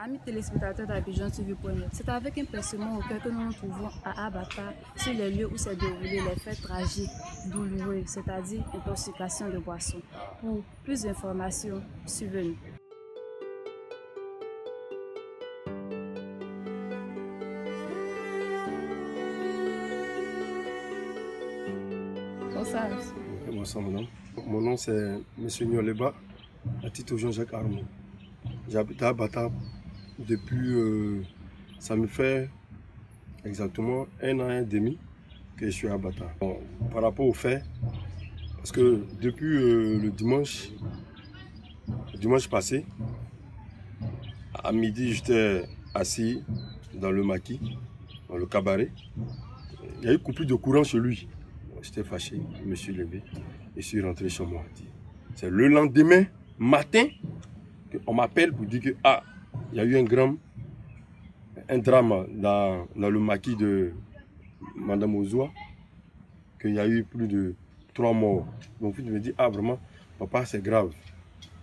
Amis téléspectateurs d'Abidjan TV.net, c'est avec un pincement au cœur que nous nous trouvons à Abata, sur les lieux où s'est déroulé les faits tragiques, douloureux, c'est-à-dire intoxication de boissons. Pour plus d'informations, suivez-nous. Bonsoir. Bonsoir, madame. Mon nom c'est M. Nyoleba, à titre Jean-Jacques Arnaud. J'habite à Abata depuis, ça me fait exactement 1 an et demi que je suis à Abata. Bon, par rapport aux faits, parce que depuis le dimanche passé, à midi, j'étais assis dans le maquis, dans le cabaret. Il y a eu coupure de courant chez lui. J'étais fâché, je me suis levé et je suis rentré chez moi. C'est le lendemain matin qu'on m'appelle pour dire que il y a eu un drame dans le maquis de Madame Ozoa, qu'il y a eu plus de 3 morts. Mon fils me dit, vraiment, papa, c'est grave.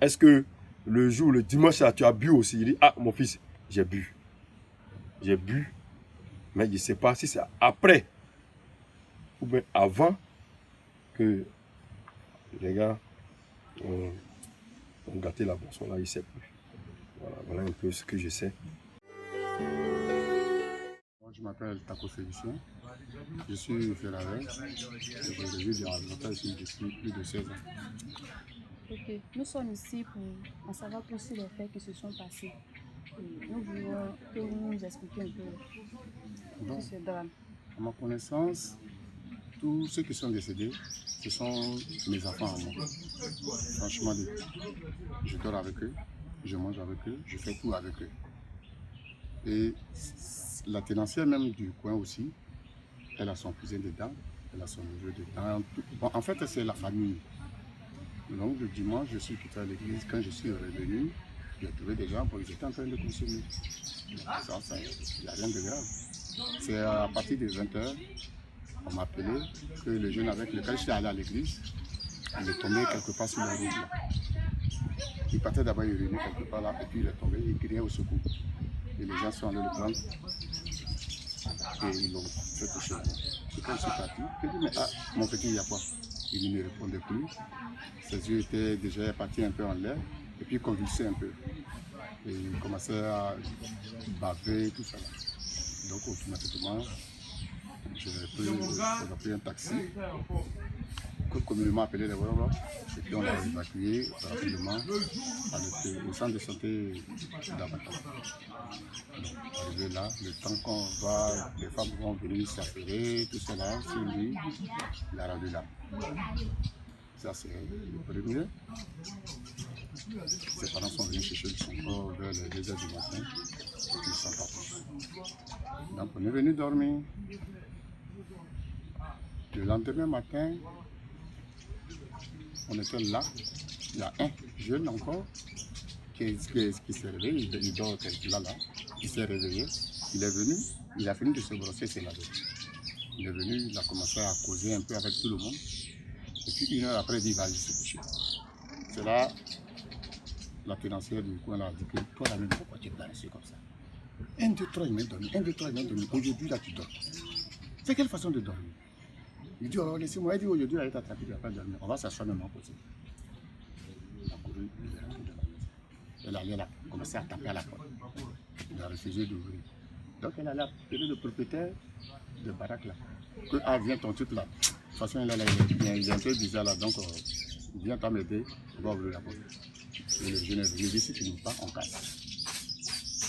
Est-ce que le dimanche, là, tu as bu aussi? Il dit, mon fils, j'ai bu. J'ai bu, mais je ne sais pas si c'est après ou bien avant que les gars ont gâté la boisson. Là, il ne sait plus. Voilà un peu ce que je sais. Moi, je m'appelle Taco Félicien, je suis ferrarien, je réside à Abata ici depuis plus de 16 ans. Ok, nous sommes ici pour en savoir plus sur les faits qui se sont passés. Et nous voulons que vous nous expliquiez un peu sur ce drame. À ma connaissance, tous ceux qui sont décédés, ce sont mes enfants à moi. Franchement, je dors avec eux, je mange avec eux, je fais tout avec eux. Et la tenancière même du coin aussi, elle a son cousin dedans, elle a son neveu dedans. Bon, en fait, c'est la famille. Donc le dimanche, je suis quitté à l'église. Quand je suis revenu, j'ai trouvé des gens, ils étaient en train de consommer. Ça, il n'y a rien de grave. C'est à partir de 20 h, on m'a appelé que le jeune avec lequel je suis allé à l'église, il est tombé quelque part sur la route là. Il partait d'abord, il urinait quelque part là, et puis il est tombé, il criait au secours. Et les gens sont allés le prendre et ils l'ont fait toucher. Et quand je suis parti, je dis, mais mon petit, il y a quoi? Il ne me répondait plus. Ses yeux étaient déjà partis un peu en l'air et puis convulsés un peu. Et il commençait à baver, tout ça. Donc automatiquement, on a pris un taxi, communément appelé les Wolof, et puis on l'a évacué rapidement au centre de santé d'Abata. Donc, arrivé là, le temps qu'on va, les femmes vont venir s'affairer, tout cela, sur lui, il a rendu là. Ça, c'est le premier. Ses parents sont venus chercher son corps vers les 2 h du matin, et puis ils sont partis. Donc, on est venu dormir. Le lendemain matin, on était là. Il y a un jeune encore qui s'est réveillé, il dort là, il s'est réveillé, il est venu, il a fini de se brosser ses laver. Il est venu, il a commencé à causer un peu avec tout le monde. Et puis 1 heure après, il va aller se coucher. C'est là, la tenancière du coin a dit que toi la même, pourquoi tu es balancé comme ça? 1, 2, 3, il m'a dormi, 1, 2, 3, il m'a dormi. Aujourd'hui, là, tu dors. C'est quelle façon de dormir? Il dit, laissez-moi, il dit, aujourd'hui, là, il est attrapé, il ne va pas dormir. On va s'asseoir même à côté. Il a couru, il est rentré dans la maison. Elle allait là, commencer à taper à la porte. Il a refusé d'ouvrir. Donc, elle allait appeler le propriétaire de baraque là. Viens ton truc là. De toute façon, il est un peu bizarre là, donc viens t'en m'aider, on va ouvrir la porte. Et le jeune est venu, il dit, si tu n'ouvres pas, on casse.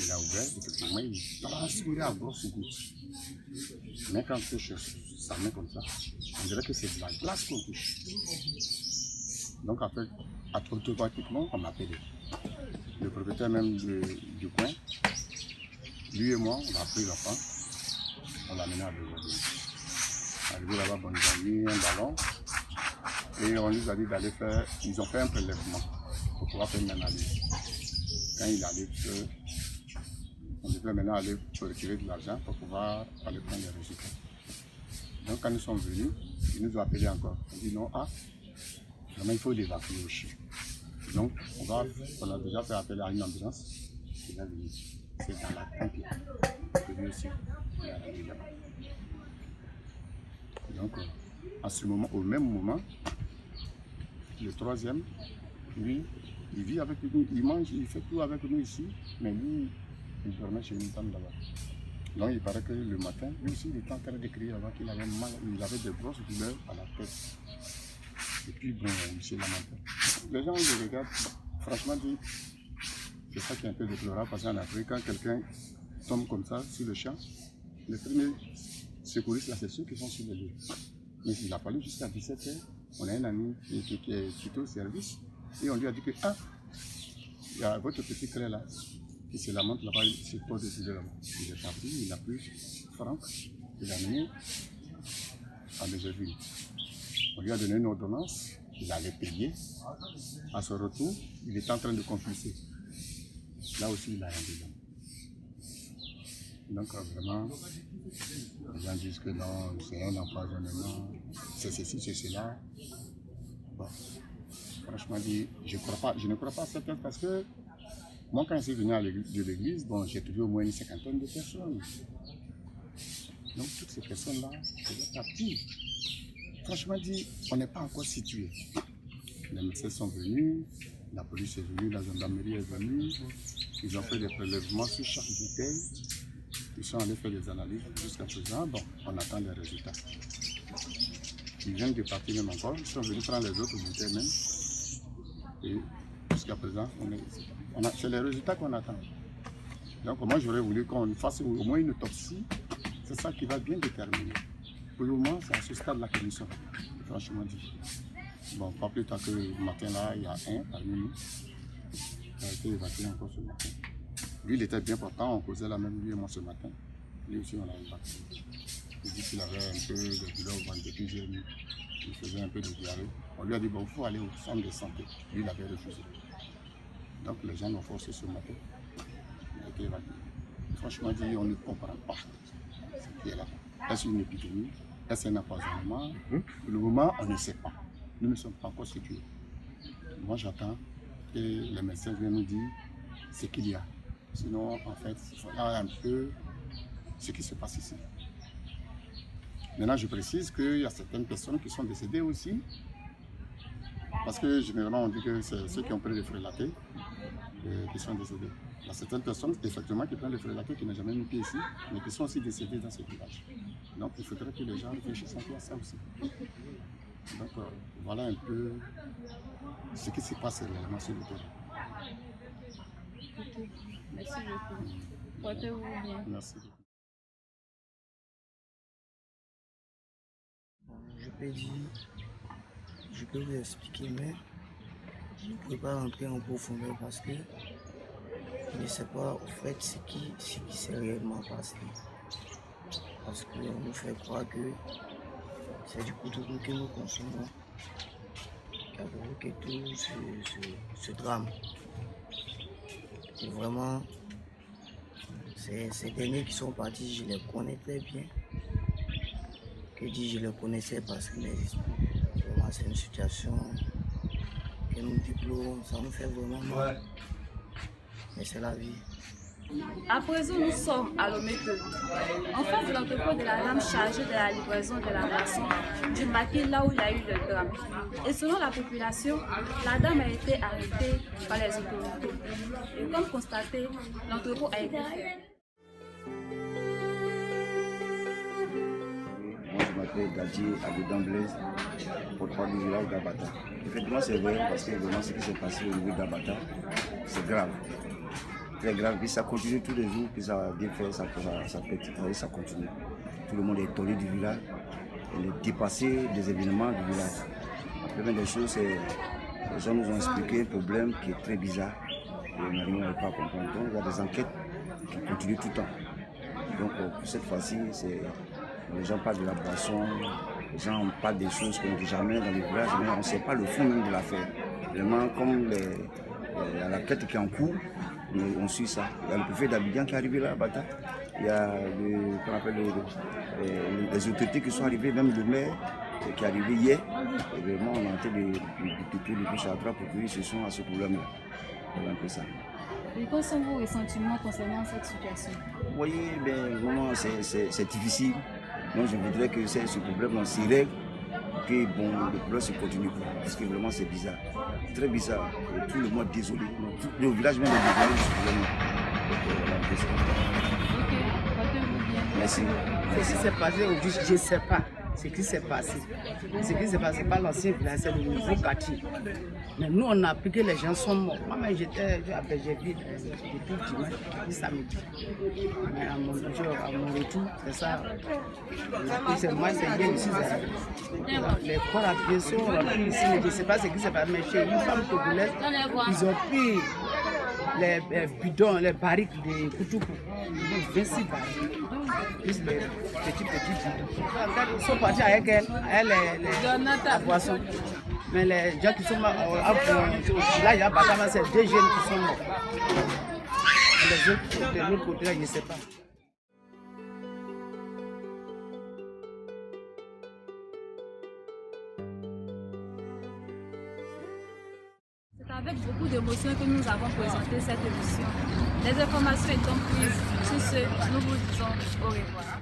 Il a ouvert, effectivement, il transpirait à grosse goutte. Mais quand on touche sa main comme ça, on dirait que c'est de la glace qu'on touche. Donc en fait, automatiquement, on m'a appelé. Le propriétaire même du coin, lui et moi, on a pris l'enfant, on l'a amené à Bézardine. Arrivé là-bas, on nous a mis un ballon et on nous a dit d'aller faire, ils ont fait un prélèvement pour pouvoir faire une analyse. Quand il arrive, on devait maintenant aller pour retirer de l'argent pour pouvoir aller prendre les résultats. Donc quand nous sommes venus, ils nous ont appelé encore. On dit non, vraiment il faut l'évacuer aussi. Donc on a déjà fait appel à une ambulance il va venir. C'est dans la tente là. Que lui aussi, il est arrivé là-bas. Donc, à ce moment, au même moment, le troisième, lui, il vit avec nous, il mange, il fait tout avec nous ici, mais lui, il dormait chez une tante là-bas. Donc il paraît que le matin, lui aussi, il était en train d'écrire avant qu'il avait mal, il avait des grosses douleurs à la tête. Et puis bon, il s'est lamenté. Les gens ils le regardent, franchement dit, c'est ça qui est un peu déplorable parce qu'en Afrique, quand quelqu'un tombe comme ça sur le champ, les premiers secouristes là, c'est ceux qui sont sur le lieu. Mais il a fallu jusqu'à 17h, on a un ami qui est au service et on lui a dit que ah, il y a votre petit frère là qui se lamente là-bas, il s'est pas décidé là-bas. Il est parti, il a pris Franck, il l'a amené à Mézeville. On lui a donné une ordonnance, il allait payer. À son retour, il était en train de consulter. Là aussi, il a rien dedans. Donc vraiment, les gens disent que non, c'est un empoisonnement, c'est ceci, c'est cela. Bon, franchement dit, je ne crois pas à cette parce que moi, quand je suis venu de l'église, bon, j'ai trouvé au moins une cinquantaine de personnes. Donc, toutes ces personnes-là, c'est parti. Franchement dit, on n'est pas encore situé. Les médecins sont venus, la police est venue, la gendarmerie est venue. Ils ont fait des prélèvements sur chaque bouteille. Ils sont allés faire des analyses. Jusqu'à présent, bon, on attend les résultats. Ils viennent de partir même encore. Ils sont venus prendre les autres bouteilles même. Et jusqu'à présent, c'est les résultats qu'on attend. Donc moi j'aurais voulu qu'on fasse au moins une autopsie. C'est ça qui va bien déterminer. Pour le moment, c'est à ce stade-là que nous sommes, franchement dit. Bon, pas plus tard que le matin là, il y a un parmi nous qui a été évacué encore ce matin. Lui, il était bien portant, on causait la même lui et moi ce matin. Lui aussi, on l'a évacué. Il dit qu'il avait un peu de douleur au ventre depuis hier nuit. Il faisait un peu de diarrhée. On lui a dit, bon, il faut aller au centre de santé. Lui, il avait refusé. Donc les gens l'ont forcé ce matin. Il a été évacué. Franchement dit, on ne comprend pas ce qui est là. Est-ce une épidémie? Est-ce un empoisonnement? Pour le moment, on ne sait pas. Nous ne sommes pas encore situés. Moi, j'attends que les médecins viennent nous dire ce qu'il y a. Sinon, en fait, il faut un peu ce qui se passe ici. Maintenant, je précise qu'il y a certaines personnes qui sont décédées aussi. Parce que généralement, on dit que c'est ceux qui ont pris les frélatés qui sont décédés. Il y a certaines personnes, effectivement, qui prennent les frélatés, qui n'ont jamais mis pied ici, mais qui sont aussi décédées dans ce village. Donc, il faudrait que les gens réfléchissent un peu à ça aussi. Donc, voilà un peu ce qui se passe réellement sur le terrain. Merci beaucoup. Portez-vous bien. Merci. Je peux vous expliquer, mais je ne peux pas rentrer en profondeur parce que je ne sais pas au fait ce qui s'est réellement passé. Parce qu'on nous fait croire que c'est du coutoutou que nous consommons qui a provoqué tout ce drame. Et vraiment, ces derniers qui sont partis, je les connais très bien. Que dis-je, je les connaissais parce qu'ils n'existent plus. Vraiment, c'est une situation que nous déplorons, ça nous fait vraiment mal. Ouais. Mais c'est la vie. À présent, nous sommes à Lomé2, en face de l'entrepôt de la dame chargée de la livraison de la boisson du maquis là où il y a eu le drame. Et selon la population, la dame a été arrêtée par les autorités. Et comme constaté, l'entrepôt a été fermé. Moi, je m'appelle Gadji Aboudan Blaise, porte-parole du village d'Abata. Effectivement, c'est vrai parce que vraiment ce qui s'est passé au niveau d'Abata, c'est grave. Très grave, puis ça continue tous les jours, puis ça a bien fait, ça peut ça continue. Tout le monde est étonné du village, il est dépassé des événements du village. La première des choses, c'est les gens nous ont expliqué un problème qui est très bizarre, et on n'arrive pas à comprendre. Donc il y a des enquêtes qui continuent tout le temps. Donc pour cette fois-ci, les gens parlent de la boisson, les gens parlent des choses qu'on ne dit jamais dans les villages, mais on ne sait pas le fond même de l'affaire. Vraiment, comme il y a la quête qui est en cours, on suit ça. Il y a le préfet d'Abidjan qui est arrivé là, à Bata. Il y a les autorités qui sont arrivées, même le maire qui est arrivé hier. Et vraiment, on a tenté de depuis Chatra pour qu'ils se sont à ce problème-là. C'est un peu ça. Et quels sont vos ressentiments concernant cette situation? Vous voyez, ben, vraiment, c'est difficile. Donc, je voudrais que ce problème se règle, que bon, le problème se continue. Parce que vraiment, c'est bizarre. Très bizarre. Et tout le monde désolé. Tout le village même est désolé de ce problème. Ok, portez-vous bien. Merci. Ce qui s'est passé aujourd'hui, je ne sais pas ce qui s'est passé. Ce qui s'est passé par l'ancien village, c'est le nouveau quartier. Mais nous, on a appris que les gens sont morts. Moi-même, j'ai vu depuis dimanche, depuis samedi. À mon retour, c'est ça. C'est moi, c'est bien ici. Les corps à pied sont remplis ici, mais je ne sais pas ce qui s'est passé. Mais chez une femme congolaise, ils ont pris les bidons, les barriques de Koutoukou. 26 barriques. Plus les petits bidons. Ils sont partis avec elle la boisson. Mais les gens qui sont morts, là, il y a Batama, c'est 2 jeunes qui sont morts. Les autres, de l'autre côté, je ne sais pas. C'est avec beaucoup d'émotion que nous avons présenté cette émission. Les informations étant prises, sur ce, nous vous disons au revoir.